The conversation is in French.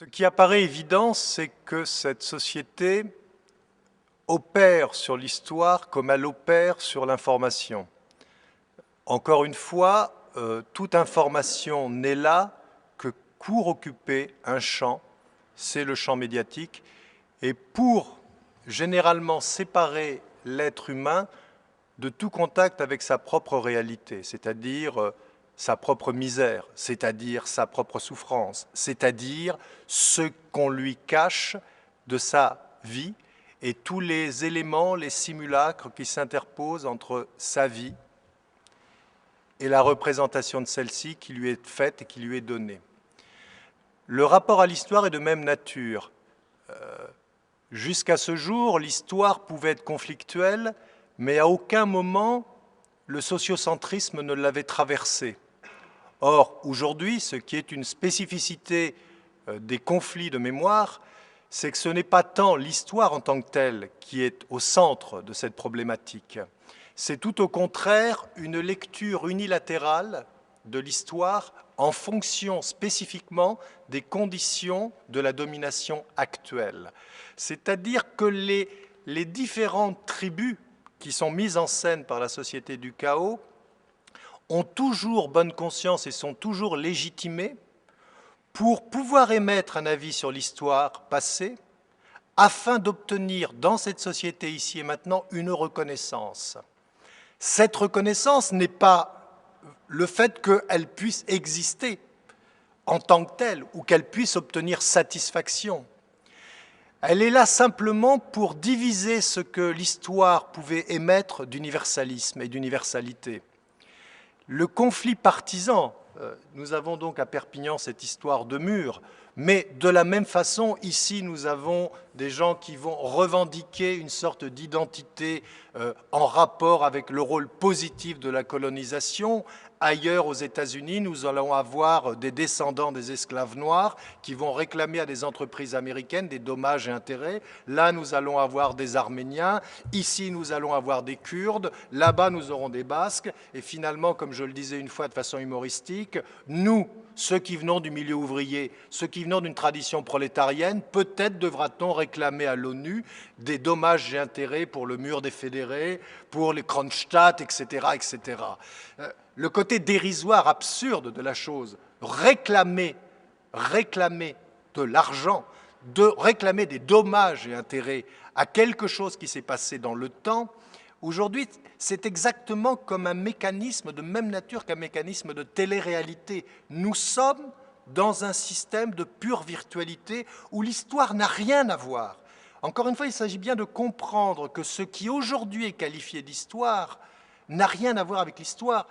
Ce qui apparaît évident, c'est que cette société opère sur l'histoire comme elle opère sur l'information. Encore une fois, toute information n'est là que pour occuper un champ, c'est le champ médiatique, et pour généralement séparer l'être humain de tout contact avec sa propre réalité, c'est-à-dire sa propre misère, c'est-à-dire sa propre souffrance, c'est-à-dire ce qu'on lui cache de sa vie et tous les éléments, les simulacres qui s'interposent entre sa vie et la représentation de celle-ci qui lui est faite et qui lui est donnée. Le rapport à l'histoire est de même nature. Jusqu'à ce jour, l'histoire pouvait être conflictuelle, mais à aucun moment le sociocentrisme ne l'avait traversée. Or, aujourd'hui, ce qui est une spécificité des conflits de mémoire, c'est que ce n'est pas tant l'histoire en tant que telle qui est au centre de cette problématique. C'est tout au contraire une lecture unilatérale de l'histoire en fonction spécifiquement des conditions de la domination actuelle. C'est-à-dire que les différentes tribus qui sont mises en scène par la société du chaos ont toujours bonne conscience et sont toujours légitimées pour pouvoir émettre un avis sur l'histoire passée afin d'obtenir dans cette société ici et maintenant une reconnaissance. Cette reconnaissance n'est pas le fait qu'elle puisse exister en tant que telle ou qu'elle puisse obtenir satisfaction. Elle est là simplement pour diviser ce que l'histoire pouvait émettre d'universalisme et d'universalité. Le conflit partisan, nous avons donc à Perpignan cette histoire de mur, mais de la même façon, ici, nous avons des gens qui vont revendiquer une sorte d'identité en rapport avec le rôle positif de la colonisation. Ailleurs, aux États-Unis, nous allons avoir des descendants des esclaves noirs qui vont réclamer à des entreprises américaines des dommages et intérêts. Là, nous allons avoir des Arméniens. Ici, nous allons avoir des Kurdes. Là-bas, nous aurons des Basques. Et finalement, comme je le disais une fois de façon humoristique, nous, ceux qui venons du milieu ouvrier, ceux qui venons d'une tradition prolétarienne, peut-être devra-t-on réclamer à l'ONU des dommages et intérêts pour le mur des fédérés, pour les Kronstadt, etc., etc. Le côté dérisoire, absurde de la chose, réclamer de l'argent, réclamer des dommages et intérêts à quelque chose qui s'est passé dans le temps, aujourd'hui, c'est exactement comme un mécanisme de même nature qu'un mécanisme de télé-réalité. Nous sommes dans un système de pure virtualité où l'histoire n'a rien à voir. Encore une fois, il s'agit bien de comprendre que ce qui aujourd'hui est qualifié d'histoire n'a rien à voir avec l'histoire.